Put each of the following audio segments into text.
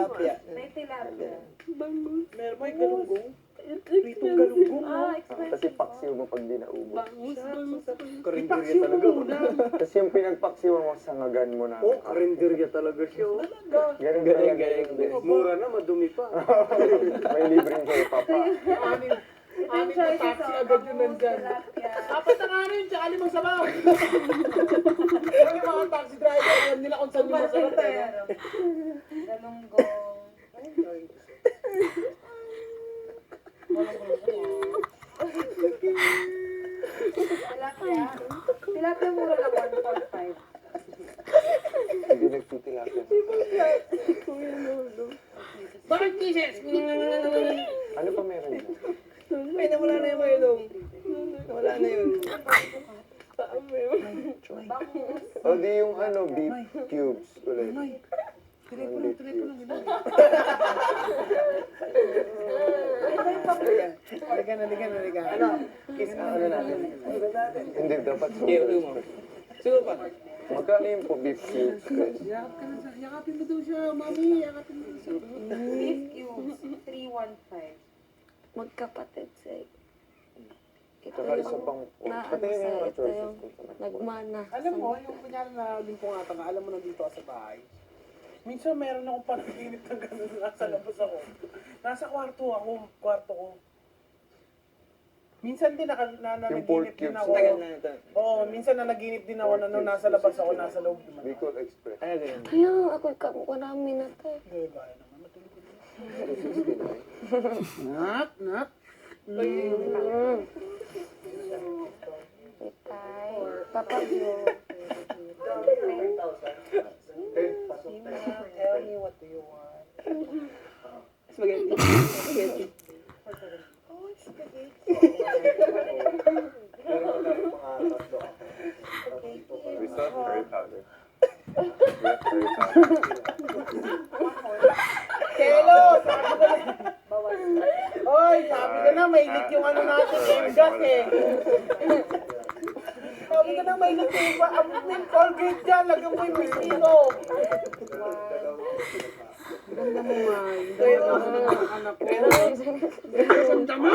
tilapia. May tilapia. Bangus. Meron may galunggong. Pritong Pritong galunggong. Expensive. Kasi paksiw mo pag di naubos. Bangus, bangus. Karinderya talaga. Tapos yung pinagpaksiwan mo, sangagan mo na. Oh, karinderya talaga siya. oh. Galing Galing, galing. Mura na, madumi pa. May libreng kayo, papa. Anim na taxi agad yun nandyan. Apat na nga rin, tsaka limang sabaw. Yung mga taxi driver, alam nila kung saan yung masarap. Galunggong. Tilapia. Tilapia mura lang 1.5. Hindi nagtitilapia. Bakit kisses? Ano pa meron dyan? Ay, nawala na yung mayroong. Nawala na yun. O di yung ano, beef cubes ulit. Telepono lang. Halika na. Ano? Kiss na. Ano natin? Hindi, dapat Okay, ulo mo. Siguro pa. magkano yung po beef cubes? Yakapin mo daw siya, mami. Yakapin mo siya. Beef cubes. 315. Magkapatid siya. Ito Saka isa pang... na Patingin yung mga ito choices yung ko. nagmana. Alam mo, yung kunyari na limpong nga, alam mo nandito ka sa bahay. Minsan meron akong panaginip ng gano'n, nasa labas ako. Nasa kwarto ko. Minsan din Yung pork nanaginip din cubes. ako. Tagal na ito. Oo, minsan nanaginip din ako na nung nasa labas ako, nasa loob naman. Bicol Express. Ay, ganyan. Kaya ako marami na tayo. Hindi, kaya naman, matulog ko na. Nak. Itay. Papagyo. Tell me what do you want. Spaghetti. Spaghetti. We still have curry powder. We have curry powder. Kelo! Oy, sabi ko na, mainit yung ano natin, M-gas eh. Sabi ko na, mainit yung iba. Abot na yung Colgate dyan, lagyan mo yung Mistino. Ganda mo, May. Ganda mo ng anak ko. Ganda mo!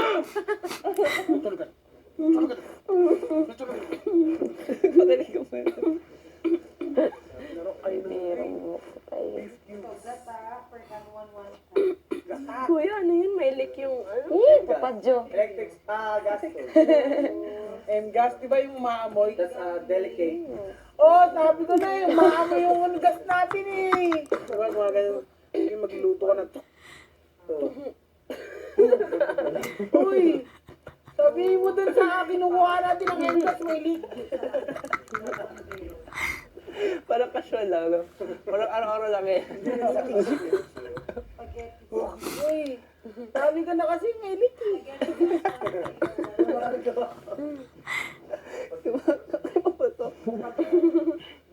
Tulog ka. Tulog ka. Tulog ka. Magaling ka pa. Laro kayo ng Meron mo tayo. Gata, per can 115. Kuya, ano yun? May leak yung ano? Papadyo. electric, gas to. M-gas, di ba yung maamoy? That's delicate. Oh, sabi ko na yung maamoy yung gas natin eh. Diba, mga ganyan, yung magluto ka na to. Uy, sabihin mo dun sa kinukuha natin ng M-gas, may leak. Parang casual lang, no? Parang araw-araw lang eh. Uy, sabi ko na kasi may leak eh.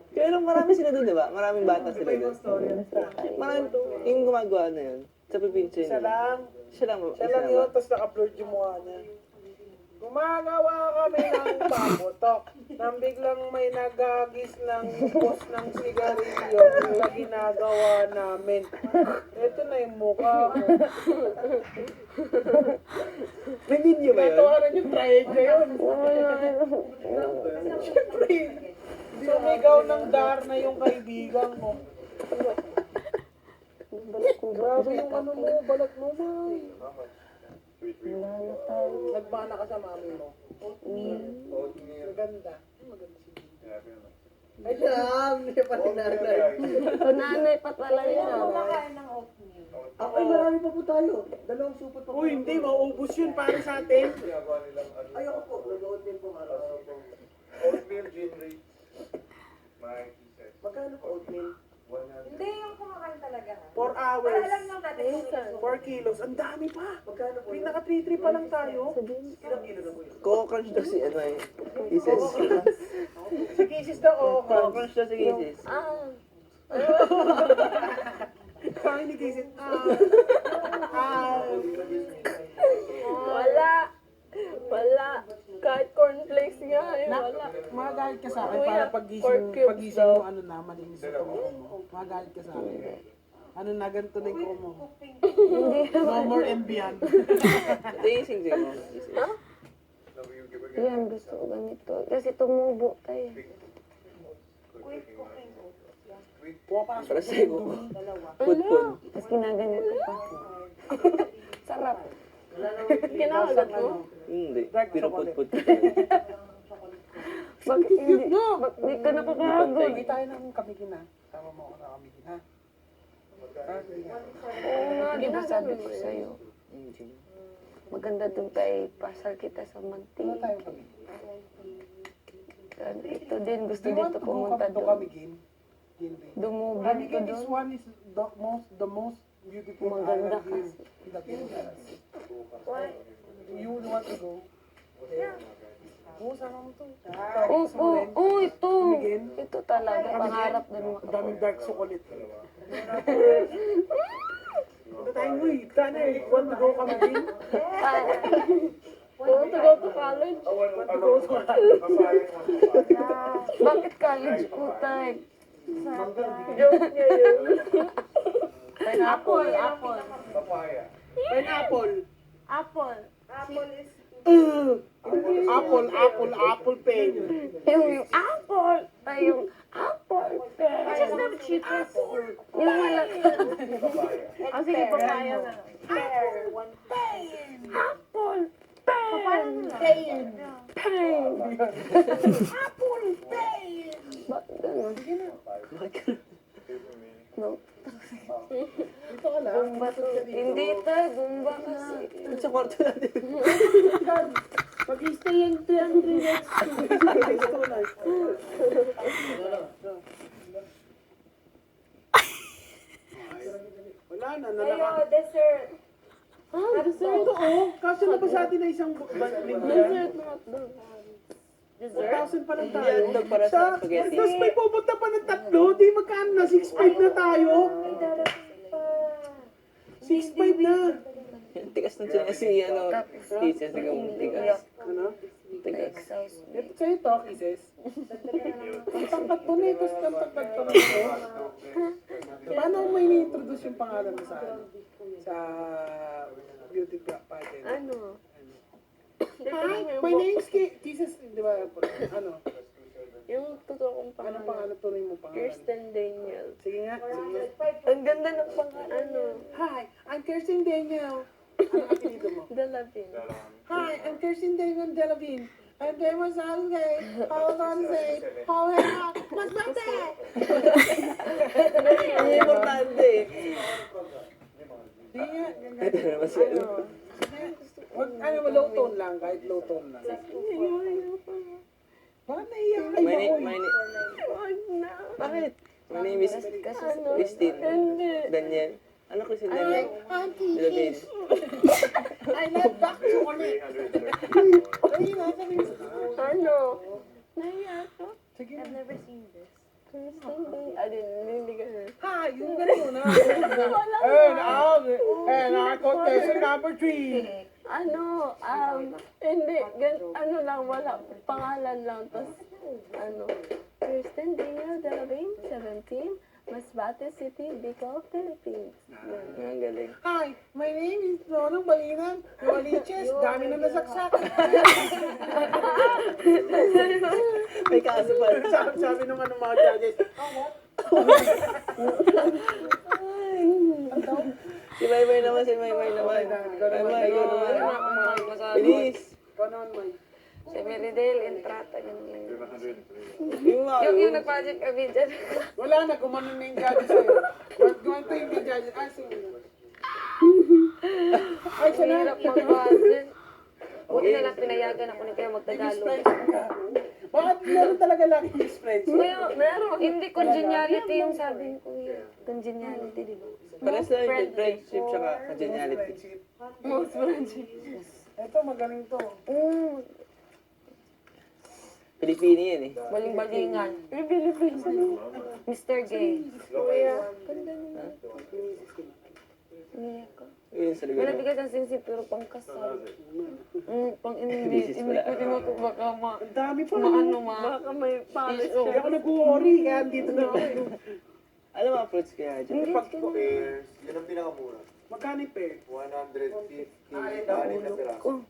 Kaya lang marami sila doon, di ba? Maraming bata sila doon. Maraming yung gumagawa na yun. Sa probinsya Siya yun. lang. Siya lang. Siya lang yun, tapos naka-blurred yung mukha niya. Gumagawa kami ng paputok nang biglang may nagagis ng bus ng sigarilyo na ginagawa namin. Ito na yung mukha ko. May video ba yun? Natawaran yung triangle yun. Siyempre, sumigaw ng dar na yung kaibigan ko. Grabe yung ano mo, balat mo, May. Nagbana ka sa mami mo. Maganda. Maganda si Gina. Ay, Jam! Hindi pa tinanay. So, nanay pa pala Kaya yun. kumakain ng oatmeal. Ay, marami pa po tayo. Dalawang supot pa po. Uy, hindi. Maubos yun para sa atin. Ayoko po. Nag-oatmeal po araw. Oatmeal, gin rich. Magkano po oatmeal? Hindi yung kumakain talaga ha. 4 hours. Para alam lang natin kung 4 kilos. Ang dami pa. Magkano po? Pinaka 3 pa lang tayo. Ilang kilo na po yun? Coco-crunch daw si ano eh. Isis. Si Kisses daw, oh. Coco-crunch daw si Isis. Sabi ni Kisses, Wala. Kahit cornflakes nga eh, wala. Magalit ka sa akin Kuya, para pork cubes pagising daw. mo ano na, malinis sa pamilya mo. Magalit ka sa akin. Ano na ganito na yung mo? Hindi. No more and beyond. Ito yung sing-sing mo. Yan, gusto ko ganito. Kasi tumubo tayo. Para sa'yo mo. Put-put. Tapos ginaganito pa. Sarap. Kinakagat mo? Hindi. Pinuput-put. Bakit hindi? Bakit di ka nakakagod? Hindi tayo ng kamigin ha. Tama mo ako na kamigin ha. Oo nga, di ba sabi ko sa'yo? Maganda dun tayo, pasal kita sa Manti. Ano tayo kamigin? Ito din, gusto Do you want dito to go pumunta to doon. kamigin? Dumubog ko Kamigin is doon. one is the most beautiful Maganda island kasi. in the Philippines. You want to go? Oo, sama mo to. Oo, ito. Kamigin? Ito talaga, pangarap doon Ang daming dark chocolate. Ano tayo mo eh? Sana eh, want to go kamigin? Want to go to college? Want to go to Bakit college po tayo? Joke niya yun. Pineapple. Pineapple. Apple. Apple pen. Yung apple. Ay, yung apple. Which is the cheapest? Yung malaki. Oh, sige, papaya na. Apple. Papaya na. Pain. Apple. Pain. Bakit ganun? No. Dito ka lang. Gumba to. Hindi tayo, gumba kasi. Sa kwarto natin. Mag-stay yung 300 next. Dito lang. Wala na, nalaka. Dessert. Ito oh, kasi na ba sa atin na isang linggo yan? 4,000 pa lang tayo. Hindi, andog para sa spaghetti. Tapos may pupunta pa ng tatlo, di magkano na, 6,500 na tayo. 6,500 na. Yung tigas na siya si ano, teacher sa gamang tigas. Ano? Tigas. Ito sa'yo to, kisses. Ang tangkat mo na ito, ang tangkat pa ito. Paano mo ini-introduce yung pangalan mo sa ano? Sa beauty pageant? Ano? Hi, my name's Kisses, di ba? Ano? Yung totoo kong Anong pangalan. pangalan tunay mo pangalan? Kirsten Daniel. Sige nga, sige. Ang ganda ng pangalan. Ano? Hi, I'm Kirsten Daniel. Ano apelido mo? Dalapin. Hi, I'm Kirsten Daniel Delavin. I'm Demo Sanzay. How Sanzay. How Mas bate! Ang importante eh. Di nga. Ito naman si ano. Wag, ano mo, low tone lang, kahit low tone lang. Bakit naiyak kayo My name, ako my eh? name. Wag na. Bakit? My name is Christine. Daniel. Ano ko si Daniel? Dilabin. I love back to ulit. 300. Ano? Naiyak ako. Sige. I've never seen this. Kirsten Daniel. Ah, hindi ganun. Ha, yung ganun na. And our contestant number 3. Ano, hindi, ano lang, wala, pangalan lang, tapos, ano, Kirsten Daniel Delavin, 17, Masbate City, Bicol, Philippines. Ang galing. Hi, my name is Ronong Balinan. Nualiches, dami na nasaksak. May kaso pa. Sabi nung ano mga judges, Si Maymay naman, si Maymay naman. Maymay, ikaw naman. Bilis. ikaw naman, May. Si Meridel, Entrata, ganyan. 700. Yung nag-project kami dyan. Wala na, gumanon na yung judges sa'yo. Gumanto yung judges. Ah, sige. Ay, siya na. Hirap mag-project. Buti na lang pinayagan ako ni Kuya magtagalog. Bakit meron talaga laki his friends? Kuya, meron. Hindi congeniality yung sabi ni Kuya. Congeniality, di ba? Pares lang yung friendship tsaka congeniality. Friendship. Most friendship. Ito, magaling to. Pilipino yan eh. Baling-balingan. Mr. Gay. Kuya, ganda niya. Umiyak ko. Yun sa Wala lugar. bigas ng sinsip pero pang kasal. Pang hindi Bisis pala. ko tinutok baka Ang dami pa. maano ma. Baka may palis. Hindi ako nag-worry, kaya dito na. Alam Ano mga fruits kaya dyan? Pag Pears, yun ang pinakamura. magkano yung pear? 150, 4 na piraso.